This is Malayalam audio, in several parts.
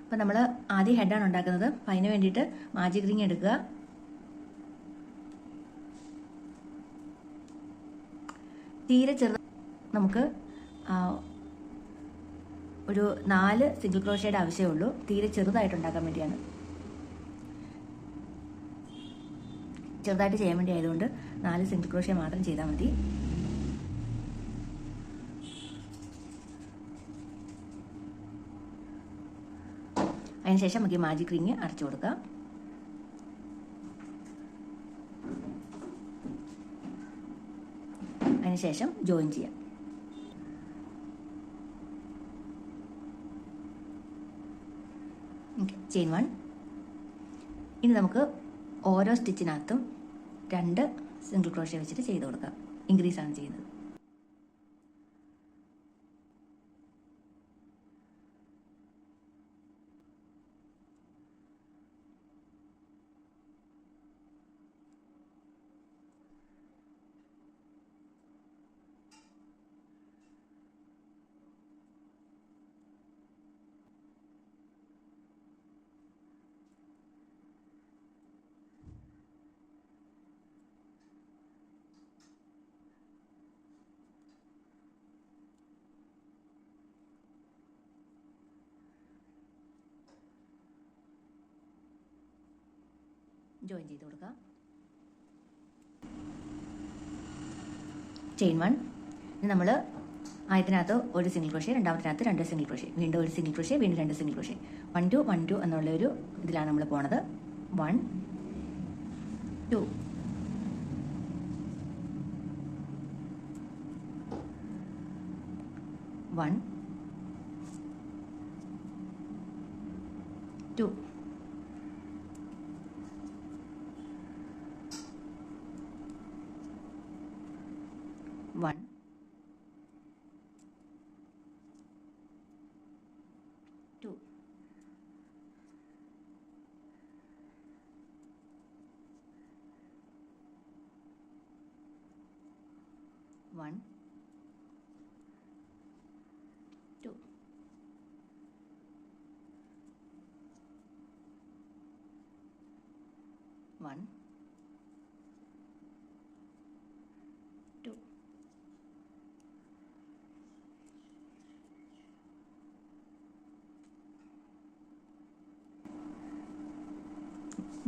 അപ്പോൾ നമ്മൾ ആദ്യം ഹെഡാണ് ഉണ്ടാക്കുന്നത്. അപ്പോൾ അതിന് വേണ്ടിയിട്ട് മാജിക് റിങ് എടുക്കുക. തീരെ ചെറുത് നമുക്ക് ഒരു 4 സിംഗിൾ ക്രോഷയുടെ ആവശ്യമേ ഉള്ളൂ. തീരെ ചെറുതായിട്ട് ഉണ്ടാക്കാൻ വേണ്ടിയാണ്, ചെറുതായിട്ട് ചെയ്യാൻ വേണ്ടി ആയതുകൊണ്ട് 4 സിംഗിൾ ക്രോഷേ മാത്രം ചെയ്താൽ മതി. അതിനുശേഷം നമുക്ക് ഈ മാജിക് റിങ് അടച്ചു കൊടുക്കാം. അതിനുശേഷം ജോയിൻ ചെയ്യാം. ചെയിൻ 1. ഇനി നമുക്ക് ഓരോ സ്റ്റിച്ചിനകത്തും 2 സിംഗിൾ ക്രോഷേ വെച്ചിട്ട് ചെയ്ത് കൊടുക്കാം. ഇൻക്രീസ് ആണ് ചെയ്യുന്നത്. ജോയിൻ ചെയ്ത് കൊടുക്കുക. ചെയിൻ 1. ഇനി നമ്മൾ ആദ്യത്തിനകത്ത് ഒരു സിംഗിൾ ക്രോഷേ, രണ്ടാമത്തിനകത്ത് 2 സിംഗിൾ ക്രോഷേ, വീണ്ടും ഒരു സിംഗിൾ ക്രോഷേ, വീണ്ടും 2 സിംഗിൾ ക്രോഷേ. 1 2 1 2 എന്നുള്ള ഒരു ഇതിലാണ് നമ്മൾ പോണത്. 1 2 1 2 1 2 1 2 1 2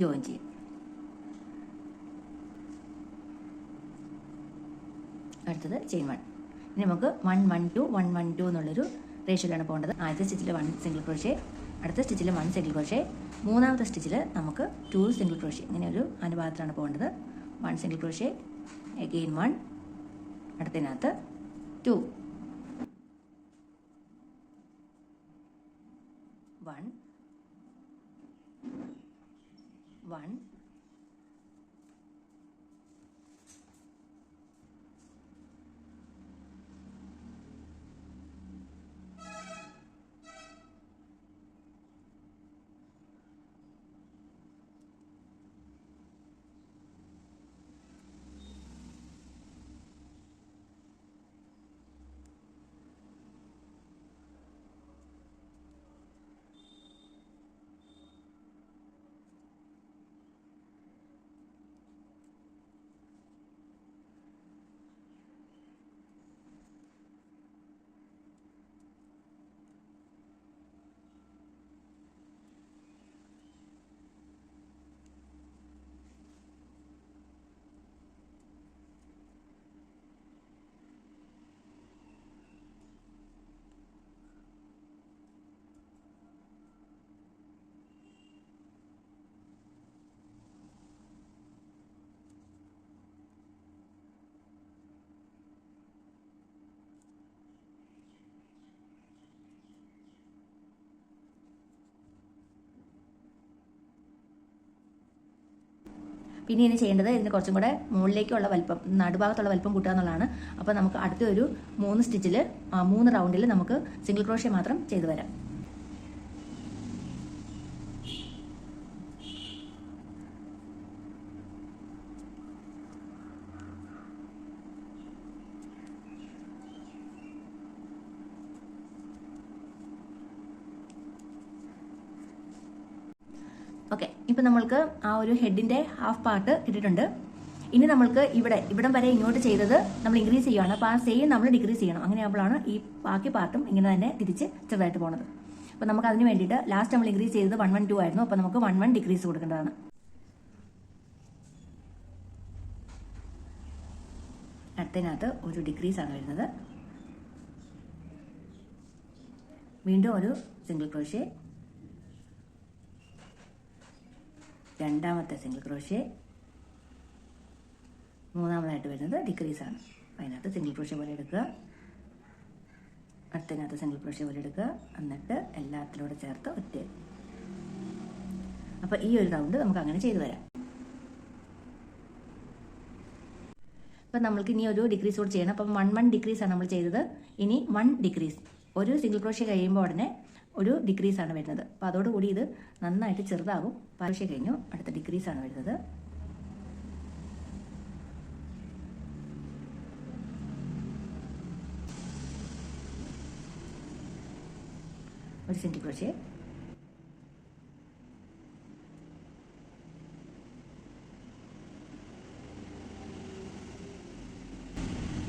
ജോയിൻ ചെയ്യും. അടുത്തത് ചെയിൻ 1. ഇനി നമുക്ക് 1 1 2 1 1 2 എന്നുള്ളൊരു റേഷ്യോയിലാണ് പോകേണ്ടത്. ആദ്യത്തെ സ്റ്റിച്ചിൽ 1 സിംഗിൾ ക്രോഷേ, അടുത്ത സ്റ്റിച്ചിൽ 1 സിംഗിൾ ക്രോഷേ, മൂന്നാമത്തെ സ്റ്റിച്ചിൽ നമുക്ക് 2 സിംഗിൾ ക്രോഷേ. ഇങ്ങനെ ഒരു അനുപാതത്തിലാണ് പോകേണ്ടത്. 1 സിംഗിൾ ക്രോഷേ, അഗെയിൻ 1, അടുത്തതിനകത്ത് 2 1 1 പിന്നെ ഇനി ചെയ്യേണ്ടത് ഇതിന് കുറച്ചും കൂടെ മുകളിലേക്കുള്ള വലിപ്പം, നടുഭാഗത്തുള്ള വലിപ്പം കൂട്ടുക എന്നുള്ളതാണ്. അപ്പോൾ നമുക്ക് അടുത്ത ഒരു 3 സ്റ്റിച്ചിൽ 3 റൗണ്ടിൽ നമുക്ക് സിംഗിൾ ക്രോഷ്യ മാത്രം ചെയ്തു വരാം. ഓക്കെ, ഇപ്പം നമ്മൾക്ക് ആ ഒരു ഹെഡിൻ്റെ ഹാഫ് പാർട്ട് ഇട്ടിട്ടുണ്ട്. ഇനി നമ്മൾക്ക് ഇവിടം വരെ ഇങ്ങോട്ട് ചെയ്തത് നമ്മൾ ഇൻക്രീസ് ചെയ്യുകയാണ്. അപ്പോൾ ആ സെയിം നമ്മൾ ഡിക്രീസ് ചെയ്യണം. അങ്ങനെയാകുമ്പോഴാണ് ഈ ബാക്കി പാർട്ടും ഇങ്ങനെ തന്നെ തിരിച്ച് ചെറുതായിട്ട് പോകുന്നത്. അപ്പോൾ നമുക്ക് അതിന് വേണ്ടിയിട്ട് ലാസ്റ്റ് നമ്മൾ ഇൻക്രീസ് ചെയ്തത് 112 ആയിരുന്നു. അപ്പോൾ നമുക്ക് 11 ഡിക്രീസ് കൊടുക്കേണ്ടതാണ്. അടുത്തതിനകത്ത് ഒരു ഡിക്രീസാണ് വരുന്നത്. വീണ്ടും ഒരു സിംഗിൾ ക്രോഷ്യ, രണ്ടാമത്തെ സിംഗിൾ ക്രോഷ്യ, മൂന്നാമതായിട്ട് വരുന്നത് ഡിക്രീസാണ്. അപ്പോൾ അതിനകത്ത് സിംഗിൾ ക്രോഷ്യ പോലെ എടുക്കുക, അടുത്തതിനകത്ത് സിംഗിൾ ക്രോഷ്യ പോലെ എടുക്കുക, എന്നിട്ട് എല്ലാത്തിലൂടെ ചേർത്ത് ഒറ്റ. അപ്പോൾ ഈ ഒരു റൗണ്ട് നമുക്ക് അങ്ങനെ ചെയ്തു വരാം. അപ്പം നമ്മൾക്ക് ഇനി ഒരു ഡിക്രീസ് കൂടെ ചെയ്യണം. അപ്പം 1 ഡിക്രീസാണ് നമ്മൾ ചെയ്തത്. ഇനി 1 ഡിക്രീസ്, ഒരു സിംഗിൾ ക്രോഷ്യ കഴിയുമ്പോൾ ഉടനെ ഒരു ഡിക്രീസാണ് വരുന്നത്. അപ്പോൾ അതോടുകൂടി ഇത് നന്നായിട്ട് ചെറുതാകും. ക്രോഷ്യ കഴിഞ്ഞു, അടുത്ത ഡിക്രീസാണ് വരുന്നത്. ഒരു സിംഗിൾ ക്രോഷ്യ,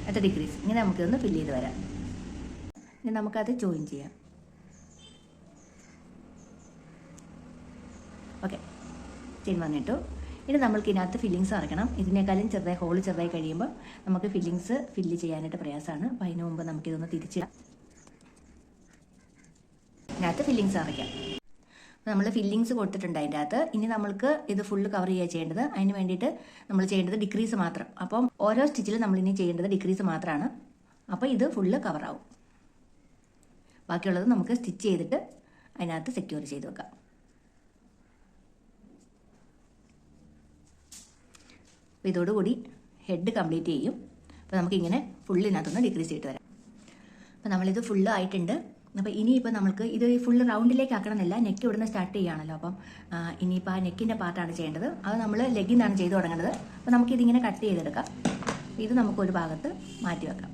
അടുത്ത ഡിക്രീസ്. ഇങ്ങനെ നമുക്കിതൊന്ന് ഫില്ല് ചെയ്ത് വരാം. ഇനി നമുക്കത് ജോയിൻ ചെയ്യാം. ഓക്കെ, ചെയിൻ വന്നിട്ടു. ഇനി നമ്മൾക്ക് ഇതിനകത്ത് ഫില്ലിങ്സ് അറക്കണം. ഇതിനേക്കാളും ചെറുതായി ഹോള് ചെറുതായി കഴിയുമ്പോൾ നമുക്ക് ഫില്ലിങ്സ് ഫില്ല് ചെയ്യാനായിട്ട് പ്രയാസമാണ്. അപ്പോൾ അതിന് മുമ്പ് നമുക്കിതൊന്ന് തിരിച്ചിടാം. ഇതിനകത്ത് ഫില്ലിങ്സ് അറയ്ക്കാം. നമ്മൾ ഫില്ലിങ്സ് കൊടുത്തിട്ടുണ്ട് അതിൻ്റെ അകത്ത്. ഇനി നമ്മൾക്ക് ഇത് ഫുള്ള് കവർ ചെയ്യുക ചെയ്യേണ്ടത്. അതിന് വേണ്ടിയിട്ട് നമ്മൾ ചെയ്യേണ്ടത് ഡിക്രീസ് മാത്രം. അപ്പം ഓരോ സ്റ്റിച്ചിലും നമ്മളിനി ചെയ്യേണ്ടത് ഡിക്രീസ് മാത്രമാണ്. അപ്പോൾ ഇത് ഫുള്ള് കവറാവും. ബാക്കിയുള്ളത് നമുക്ക് സ്റ്റിച്ച് ചെയ്തിട്ട് അതിനകത്ത് സെക്യൂർ ചെയ്ത് വെക്കാം. അപ്പോൾ ഇതോടുകൂടി ഹെഡ് കംപ്ലീറ്റ് ചെയ്യും. അപ്പോൾ നമുക്കിങ്ങനെ ഫുള്ളിനകത്തൊന്ന് ഡിക്രീസ് ചെയ്തിട്ട് വരാം. അപ്പോൾ നമ്മളിത് ഫുള്ള് ആയിട്ടുണ്ട്. അപ്പോൾ ഇനിയിപ്പോൾ നമുക്ക് ഇത് ഫുള്ള് റൗണ്ടിലേക്ക് ആക്കണമെന്നില്ല. നെക്ക് ഇവിടുന്ന് സ്റ്റാർട്ട് ചെയ്യുകയാണല്ലോ. അപ്പം ഇനിയിപ്പോൾ ആ നെക്കിൻ്റെ പാർട്ടാണ് ചെയ്യേണ്ടത്. അത് നമ്മൾ ലെഗിൽ നിന്നാണ് ചെയ്ത് തുടങ്ങുന്നത്. അപ്പോൾ നമുക്കിതിങ്ങനെ കട്ട് ചെയ്തെടുക്കാം. ഇത് നമുക്കൊരു ഭാഗത്ത് മാറ്റി വെക്കാം.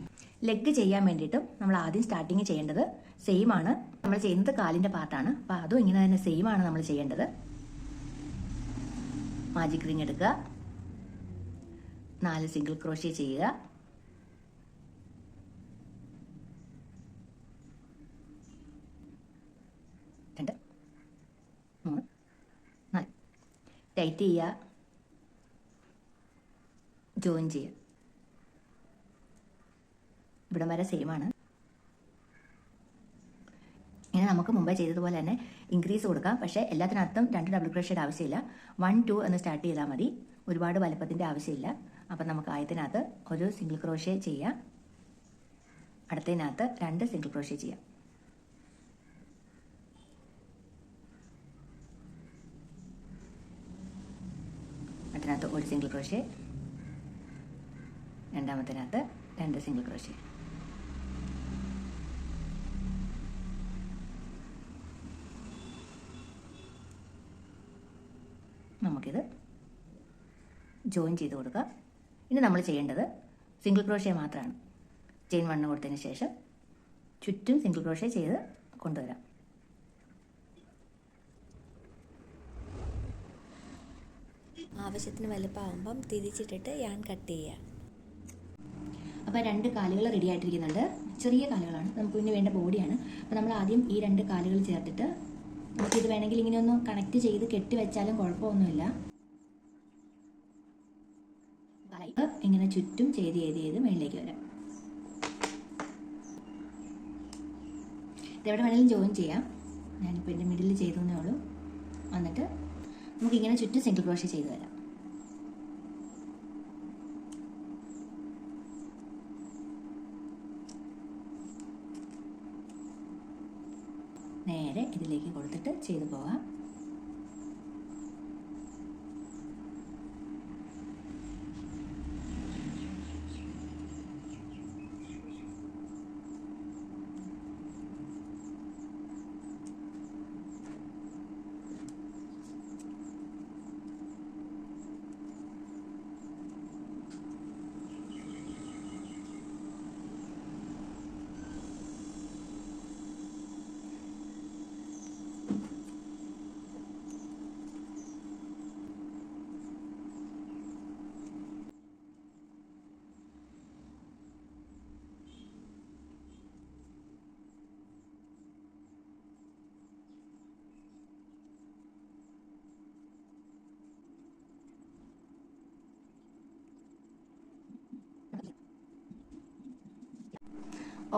ലെഗ് ചെയ്യാൻ വേണ്ടിയിട്ടും നമ്മൾ ആദ്യം സ്റ്റാർട്ടിങ് ചെയ്യേണ്ടത് സെയിം ആണ്. നമ്മൾ ചെയ്യുന്നത് കാലിൻ്റെ പാർട്ടാണ്. അപ്പോൾ അതും ഇങ്ങനെ തന്നെ സെയിം ആണ് നമ്മൾ ചെയ്യേണ്ടത്. മാജിക് റിങ് എടുക്കുക, 4 സിംഗിൾ ക്രോഷ്യ ചെയ്യുക, 2 3 4 ടൈറ്റ് ചെയ്യുക, ജോയിൻ ചെയ്യുക. ഇവിടം വരെ സെയിം ആണ്. ഇങ്ങനെ നമുക്ക് മുമ്പേ ചെയ്തതുപോലെ തന്നെ ഇൻക്രീസ് കൊടുക്കാം. പക്ഷേ എല്ലാത്തിനകത്തും 2 ഡബിൾ ക്രോഷ്യയുടെ ആവശ്യമില്ല. 1 2 എന്ന് സ്റ്റാർട്ട് ചെയ്താൽ മതി. ഒരുപാട് വലുപ്പത്തിൻ്റെ ആവശ്യമില്ല. അപ്പം നമുക്ക് ആദ്യത്തിനകത്ത് ഒരു സിംഗിൾ ക്രോഷ്യ ചെയ്യാം, അടുത്തതിനകത്ത് 2 സിംഗിൾ ക്രോഷ്യ ചെയ്യാം. അടുത്തതിനകത്ത് ഒരു സിംഗിൾ ക്രോഷ്യ, രണ്ടാമത്തിനകത്ത് 2 സിംഗിൾ ക്രോഷ്യ. നമുക്കിത് ജോയിൻ ചെയ്ത് കൊടുക്കുക. ഇനി നമ്മൾ ചെയ്യേണ്ടത് സിംഗിൾ ക്രോഷ്യ മാത്രമാണ്. ചെയിൻ 1 കൊടുത്തതിന് ശേഷം ചുറ്റും സിംഗിൾ ക്രോഷ്യ ചെയ്ത് കൊണ്ടുവരാം. ആവശ്യത്തിന് വലുപ്പമാകുമ്പം തിരിച്ചിട്ടിട്ട് യാൺ കട്ട് ചെയ്യുക. അപ്പോൾ 2 കാലുകൾ റെഡി ആയിട്ടിരിക്കുന്നുണ്ട്. ചെറിയ കാലുകളാണ്, നമുക്ക് പിന്നെ വേണ്ട ബോഡിയാണ്. അപ്പോൾ നമ്മൾ ആദ്യം ഈ 2 കാലുകൾ ചേർത്തിട്ട് നമുക്കിത് വേണമെങ്കിൽ ഇങ്ങനെ ഒന്ന് കണക്ട് ചെയ്ത് കെട്ടി വെച്ചാലും കുഴപ്പമൊന്നുമില്ല. ഇങ്ങനെ ചുറ്റും ചെയ്ത് മേളിലേക്ക് വരാം. ഇതെവിടെ വേണമെങ്കിലും ജോയിൻ ചെയ്യാം. ഞാനിപ്പോൾ എൻ്റെ മിഡിൽ ചെയ്തേ ഉള്ളൂ. എന്നിട്ട് നമുക്കിങ്ങനെ ചുറ്റും സിംഗിൾ ക്രോഷ്യ ചെയ്ത് വരാം. നേരെ ഇതിലേക്ക് കൊടുത്തിട്ട് ചെയ്തു പോവാം.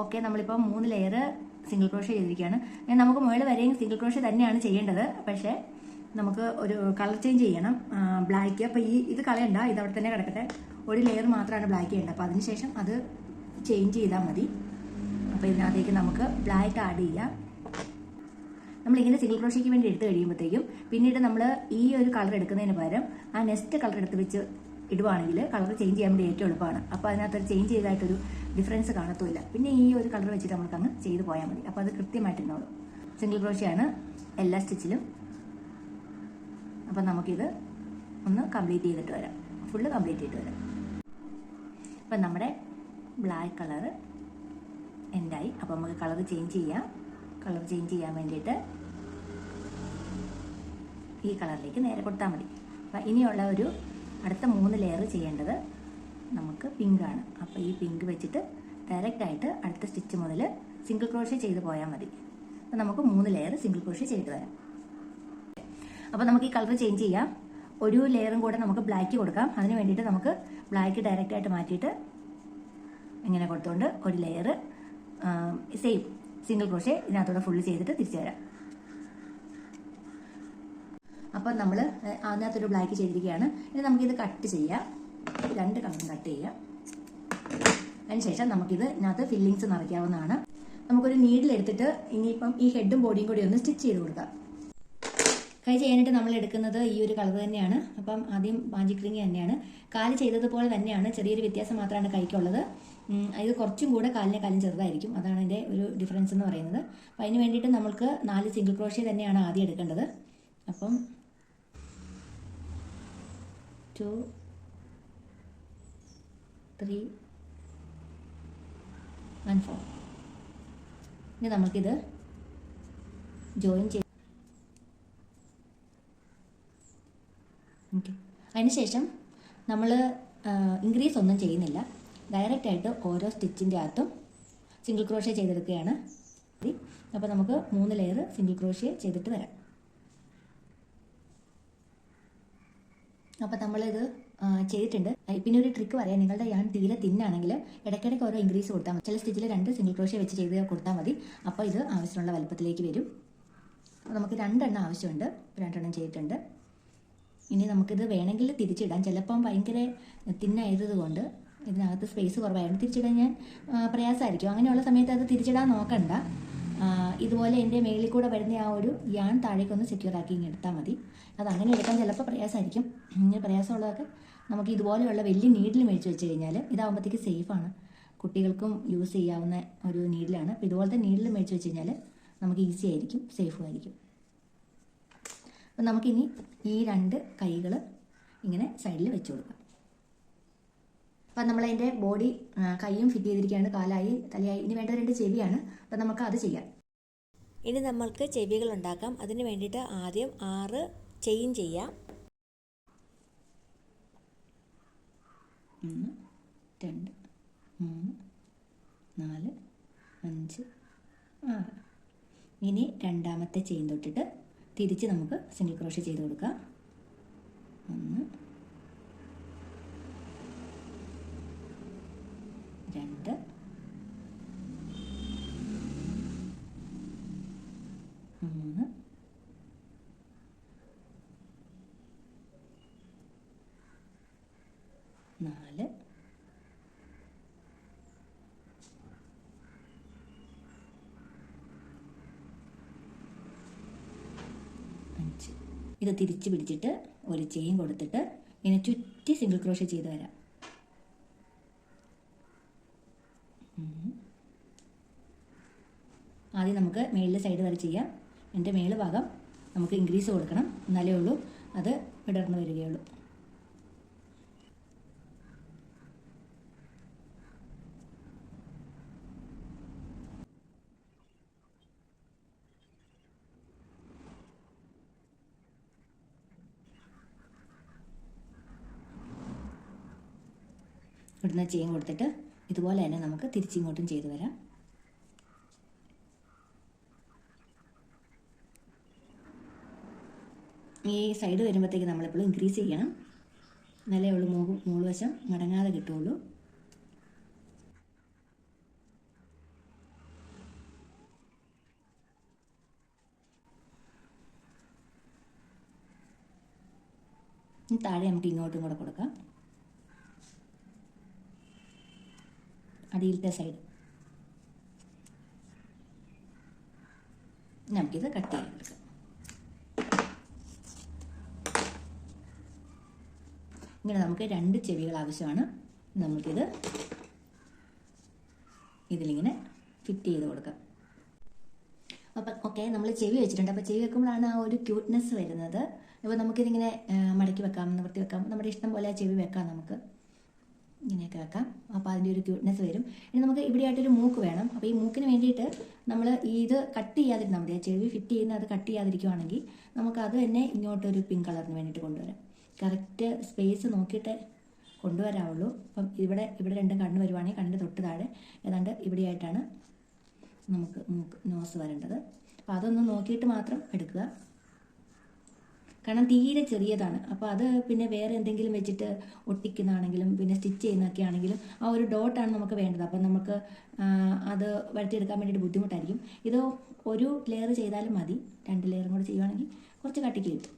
ഓക്കെ, നമ്മളിപ്പോൾ 3 ലെയർ സിംഗിൾ ക്രോഷ്യ ചെയ്തിരിക്കുകയാണ്. നമുക്ക് മുകളിൽ വരെയും സിംഗിൾ ക്രോഷ്യ തന്നെയാണ് ചെയ്യേണ്ടത്. പക്ഷേ നമുക്ക് ഒരു കളർ ചേഞ്ച് ചെയ്യണം, ബ്ലാക്ക്. അപ്പോൾ ഇത് കളയണ്ട, ഇത് അവിടെ തന്നെ കിടക്കട്ടെ. ഒരു ലെയർ മാത്രമാണ് ബ്ലാക്ക് ചെയ്യേണ്ടത്. അപ്പോൾ അതിനുശേഷം അത് ചേഞ്ച് ചെയ്താൽ മതി. അപ്പോൾ ഇതിനകത്തേക്ക് നമുക്ക് ബ്ലാക്ക് ആഡ് ചെയ്യാം. നമ്മളിങ്ങനെ സിംഗിൾ ക്രോഷ്യയ്ക്ക് വേണ്ടി എടുത്ത് കഴിയുമ്പോഴത്തേക്കും പിന്നീട് നമ്മൾ ഈ ഒരു കളർ എടുക്കുന്നതിന് പകരം ആ നെക്സ്റ്റ് കളർ എടുത്ത് വെച്ച് ഇടുവാണെങ്കിൽ കളർ ചേഞ്ച് ചെയ്യാൻ വേണ്ടി ഏറ്റവും എളുപ്പമാണ്. അപ്പോൾ അതിനകത്ത് ചേഞ്ച് ചെയ്തായിട്ടൊരു ഡിഫറൻസ് കാണത്തുമില്ല. പിന്നെ ഈ ഒരു കളർ വെച്ചിട്ട് നമുക്കങ്ങ് ചെയ്ത് പോയാൽ മതി. അപ്പോൾ അത് കൃത്യമായിട്ടിരുന്നോളൂ. സിംഗിൾ ക്രോഷ്യയാണ് എല്ലാ സ്റ്റിച്ചിലും. അപ്പം നമുക്കിത് ഒന്ന് കംപ്ലീറ്റ് ചെയ്തിട്ട് വരാം, ഫുള്ള് കംപ്ലീറ്റ് ചെയ്തിട്ട് വരാം. അപ്പം നമ്മുടെ ബ്ലാക്ക് കളറ് എൻഡായി. അപ്പോൾ നമുക്ക് കളർ ചേഞ്ച് ചെയ്യാം. കളർ ചേഞ്ച് ചെയ്യാൻ വേണ്ടിയിട്ട് ഈ കളറിലേക്ക് നേരെ കൊടുത്താൽ മതി. അപ്പം ഇനിയുള്ള ഒരു അടുത്ത 3 ലെയർ ചെയ്യേണ്ടത് നമുക്ക് പിങ്കാണ്. അപ്പോൾ ഈ പിങ്ക് വെച്ചിട്ട് ഡയറക്റ്റായിട്ട് അടുത്ത സ്റ്റിച്ച് മുതൽ സിംഗിൾ ക്രോഷ്യ ചെയ്ത് പോയാൽ മതി. അപ്പം നമുക്ക് 3 ലെയർ സിംഗിൾ ക്രോഷ്യ ചെയ്ത് വരാം. അപ്പോൾ നമുക്ക് ഈ കളർ ചേഞ്ച് ചെയ്യാം. ഒരു ലെയറും കൂടെ നമുക്ക് ബ്ലാക്ക് കൊടുക്കാം. അതിന് വേണ്ടിയിട്ട് നമുക്ക് ബ്ലാക്ക് ഡയറക്റ്റായിട്ട് മാറ്റിയിട്ട് ഇങ്ങനെ കൊടുത്തുകൊണ്ട് ഒരു ലെയർ സെയിം സിംഗിൾ ക്രോഷ്യ ഇതിനകത്തൂടെ ഫുള്ള് ചെയ്തിട്ട് തിരിച്ചു തരാം. അപ്പോൾ നമ്മൾ അതിനകത്തൊരു ബ്ലാക്ക് ചെയ്തിരിക്കുകയാണ്. ഇനി നമുക്കിത് കട്ട് ചെയ്യാം. 2 കളറും കട്ട് ചെയ്യാം. അതിനുശേഷം നമുക്കിത് ഇതിനകത്ത് ഫില്ലിങ്സ് നിറയ്ക്കാവുന്നതാണ്. നമുക്കൊരു നീഡിൽ എടുത്തിട്ട് ഇനിയിപ്പം ഈ ഹെഡും ബോഡിയും കൂടി ഒന്ന് സ്റ്റിച്ച് ചെയ്ത് കൊടുക്കാം. കൈ ചെയ്യാനായിട്ട് നമ്മൾ എടുക്കുന്നത് ഈ ഒരു കളർ തന്നെയാണ്. അപ്പം ആദ്യം മാജിക് റിങ് തന്നെയാണ്. കാല് ചെയ്തതുപോലെ തന്നെയാണ്, ചെറിയൊരു വ്യത്യാസം മാത്രമാണ് കൈക്കുള്ളത്. ഇത് കുറച്ചും കൂടെ കാലിനേക്കാളും ചെറുതായിരിക്കും. അതാണ് ഇതിൻ്റെ ഒരു ഡിഫറൻസ് എന്ന് പറയുന്നത്. അപ്പം അതിന് വേണ്ടിയിട്ട് നമ്മൾക്ക് 4 സിംഗിൾ ക്രോഷ്യ തന്നെയാണ് ആദ്യം എടുക്കേണ്ടത്. അപ്പം 2 3 and 4. ഇനി നമുക്കിത് ജോയിൻ ചെയ്ത് ഓക്കെ. അതിനുശേഷം നമ്മൾ ഇൻക്രീസ് ഒന്നും ചെയ്യുന്നില്ല. ഡയറക്റ്റായിട്ട് ഓരോ സ്റ്റിച്ചിൻ്റെ അകത്തും സിംഗിൾ ക്രോഷ്യ ചെയ്തെടുക്കുകയാണ്. അപ്പോൾ നമുക്ക് 3 ലെയർ സിംഗിൾ ക്രോഷ്യ ചെയ്തിട്ട് വരാം. അപ്പോൾ നമ്മളിത് ചെയ്തിട്ടുണ്ട്. പിന്നെ ഒരു ട്രിക്ക് പറയാം. നിങ്ങളുടെ യാൺ തീരെ തിന്നാണെങ്കിൽ ഇടയ്ക്കിടയ്ക്ക് ഓരോ ഇൻക്രീസ് കൊടുത്താൽ മതി. ചില സ്റ്റിച്ചിൽ 2 സിംഗിൾ ക്രോഷ്യ വെച്ച് ചെയ്ത് കൊടുത്താൽ മതി. അപ്പോൾ ഇത് ആവശ്യമുള്ള വലുപ്പത്തിലേക്ക് വരും. അപ്പോൾ നമുക്ക് 2 എണ്ണം ആവശ്യമുണ്ട്. 2 എണ്ണം ചെയ്തിട്ടുണ്ട്. ഇനി നമുക്കിത് വേണമെങ്കിൽ തിരിച്ചിടാം. ചിലപ്പം ഭയങ്കര തിന്നായതുകൊണ്ട് ഇതിനകത്ത് സ്പേസ് കുറവായിരുന്നു. തിരിച്ചിടാൻ ഞാൻ പ്രയാസമായിരിക്കും. അങ്ങനെയുള്ള സമയത്ത് അത് തിരിച്ചിടാൻ നോക്കണ്ട. ഇതുപോലെ എൻ്റെ മേളിൽ കൂടെ വരുന്ന ആ ഒരു യാൺ താഴേക്കൊന്ന് സെക്യൂർ ആക്കി ഇങ്ങനെ എടുത്താൽ മതി. അത് അങ്ങനെ എടുക്കാൻ ചിലപ്പോൾ പ്രയാസമായിരിക്കും. ഇങ്ങനെ പ്രയാസമുള്ളതൊക്കെ നമുക്ക് ഇതുപോലെയുള്ള വലിയ നീഡിൽ മേടിച്ച് വെച്ച് കഴിഞ്ഞാൽ ഇതാകുമ്പോഴത്തേക്ക് സേഫാണ്. കുട്ടികൾക്കും യൂസ് ചെയ്യാവുന്ന ഒരു നീഡിലാണ്. അപ്പോൾ ഇതുപോലത്തെ നീഡിൽ മേടിച്ച് വെച്ച് കഴിഞ്ഞാൽ നമുക്ക് ഈസി ആയിരിക്കും, സേഫും ആയിരിക്കും. അപ്പം നമുക്കിനി ഈ 2 കൈകൾ ഇങ്ങനെ സൈഡിൽ വെച്ച് കൊടുക്കാം. അപ്പം നമ്മളതിൻ്റെ ബോഡി കൈയും ഫിറ്റ് ചെയ്തിരിക്കുകയാണ്. കാലായി, തലയായി. ഇനി വേണ്ട 2 ചെവിയാണ്. അപ്പം നമുക്ക് അത് ചെയ്യാം. ഇനി നമ്മൾക്ക് ചെവികൾ ഉണ്ടാക്കാം. അതിന് വേണ്ടിയിട്ട് ആദ്യം 6 ചെയിൻ ചെയ്യാം. 1 2 3 4 5 6. ഇനി രണ്ടാമത്തെ ചെയിൻ തൊട്ടിട്ട് തിരിച്ച് നമുക്ക് സിംഗിൾ ക്രോഷ്യ ചെയ്ത് കൊടുക്കാം. 1 2 3 4 5. ഇത് തിരിച്ച് പിടിച്ചിട്ട് ഒരു ചെയിൻ കൊടുത്തിട്ട് ഇങ്ങനെ ചുറ്റി സിംഗിൾ ക്രോഷ്യ ചെയ്ത് വരാം. ആദ്യം നമുക്ക് മേളിലെ സൈഡ് വരെ ചെയ്യാം. എൻ്റെ മേള് ഭാഗം നമുക്ക് ഇൻക്രീസ് കൊടുക്കണം, എന്നാലേ ഉള്ളൂ അത് വിടർന്ന് വരികയുള്ളൂ. ഇവിടുന്ന് ചെയിൻ കൊടുത്തിട്ട് ഇതുപോലെ തന്നെ നമുക്ക് തിരിച്ചിങ്ങോട്ടും ചെയ്തു വരാം. ഈ സൈഡ് വരുമ്പോഴത്തേക്ക് നമ്മളെപ്പോഴും ഇൻക്രീസ് ചെയ്യണം, എന്നാലേ ഉള്ളൂ മൂള് വശം മടങ്ങാതെ കിട്ടുള്ളൂ. ഇനി താഴെ നമുക്ക് ഇങ്ങോട്ടും കൂടെ കൊടുക്കാം, അടിയിലത്തെ സൈഡ്. നമുക്കിത് കട്ട് ചെയ്തെടുക്കാം. ഇങ്ങനെ നമുക്ക് 2 ചെവികൾ ആവശ്യമാണ്. നമുക്കിത് ഇതിലിങ്ങനെ ഫിറ്റ് ചെയ്ത് കൊടുക്കാം. അപ്പം ഓക്കെ, നമ്മൾ ചെവി വെച്ചിട്ടുണ്ട്. അപ്പോൾ ചെവി വെക്കുമ്പോഴാണ് ആ ഒരു ക്യൂട്ട്നെസ് വരുന്നത്. അപ്പോൾ നമുക്കിതിങ്ങനെ മടക്കി വെക്കാം, നിവർത്തി വെക്കാം, നമ്മുടെ ഇഷ്ടം പോലെ ചെവി വെക്കാം. നമുക്ക് ഇങ്ങനെയൊക്കെ വെക്കാം. അപ്പോൾ അതിൻ്റെ ഒരു ക്യൂട്ട്നെസ് വരും. ഇനി നമുക്ക് ഇവിടെയായിട്ടൊരു മൂക്ക് വേണം. അപ്പോൾ ഈ മൂക്കിന് വേണ്ടിയിട്ട് നമ്മൾ ഇത് കട്ട് ചെയ്യാതിരുന്നാൽ മതി. ആ ചെവി ഫിറ്റ് ചെയ്യുന്ന അത് കട്ട് ചെയ്യാതിരിക്കുവാണെങ്കിൽ നമുക്ക് അത് തന്നെ ഇങ്ങോട്ടൊരു പിങ്ക് കളറിന് വേണ്ടിയിട്ട് കൊണ്ടുവരാം. കറക്റ്റ് സ്പേസ് നോക്കിയിട്ട് കൊണ്ടുവരാവുള്ളൂ. അപ്പം ഇവിടെ 2 കണ്ണ് വരുവാണെങ്കിൽ കണ്ണിൻ്റെ തൊട്ട് താഴെ ഏതാണ്ട് ഇവിടെയായിട്ടാണ് നമുക്ക് നോസ് വരേണ്ടത്. അപ്പോൾ അതൊന്ന് നോക്കിയിട്ട് മാത്രം എടുക്കുക. കാരണം തീരെ ചെറിയതാണ്. അപ്പോൾ അത് പിന്നെ വേറെ എന്തെങ്കിലും വെച്ചിട്ട് ഒട്ടിക്കുന്നതാണെങ്കിലും പിന്നെ സ്റ്റിച്ച് ചെയ്യുന്നതൊക്കെ ആണെങ്കിലും ആ ഒരു ഡോട്ടാണ് നമുക്ക് വേണ്ടത്. അപ്പം നമുക്ക് അത് വരുത്തിയെടുക്കാൻ വേണ്ടിയിട്ട് ബുദ്ധിമുട്ടായിരിക്കും. ഇത് ഒരു ലെയർ ചെയ്താലും മതി. 2 ലെയറും കൂടെ ചെയ്യുവാണെങ്കിൽ കുറച്ച് കട്ടിക്ക് കിട്ടും.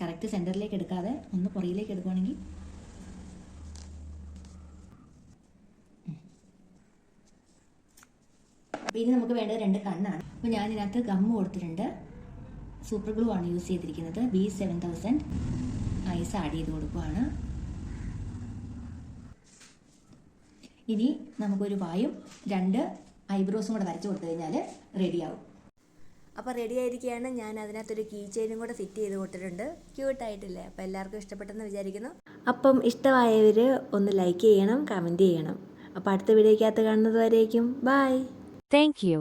കറക്റ്റ് സെൻറ്ററിലേക്ക് എടുക്കാതെ ഒന്ന് പുറകിലേക്ക് എടുക്കുവാണെങ്കിൽ അപ്പോൾ ഇനി നമുക്ക് വേണ്ടത് 2 കണ്ണാണ്. അപ്പോൾ ഞാനിതിനകത്ത് ഗമ്മ് കൊടുത്തിട്ടുണ്ട്. സൂപ്പർ ഗ്ലൂ ആണ് യൂസ് ചെയ്തിരിക്കുന്നത്. B7000 ഐസ് ആഡ് ചെയ്ത് കൊടുക്കുകയാണ്. ഇനി നമുക്കൊരു വായും 2 ഐബ്രോസും കൂടെ വരച്ച് കൊടുത്തു കഴിഞ്ഞാൽ റെഡിയാവും. അപ്പോൾ റെഡി ആയിരിക്കുകയാണ്. ഞാൻ അതിനകത്തൊരു കീ ചെയിനും കൂടെ ഫിറ്റ് ചെയ്ത് കൊടുത്തിട്ടുണ്ട്. ക്യൂട്ടായിട്ടില്ലേ? അപ്പോൾ എല്ലാവർക്കും ഇഷ്ടപ്പെട്ടെന്ന് വിചാരിക്കുന്നു. അപ്പം ഇഷ്ടമായവർ ഒന്ന് ലൈക്ക് ചെയ്യണം, കമൻറ്റ് ചെയ്യണം. അപ്പോൾ അടുത്ത വീഡിയോയ്ക്കകത്ത് കാണുന്നത് വരേക്കും ബൈ. Thank you.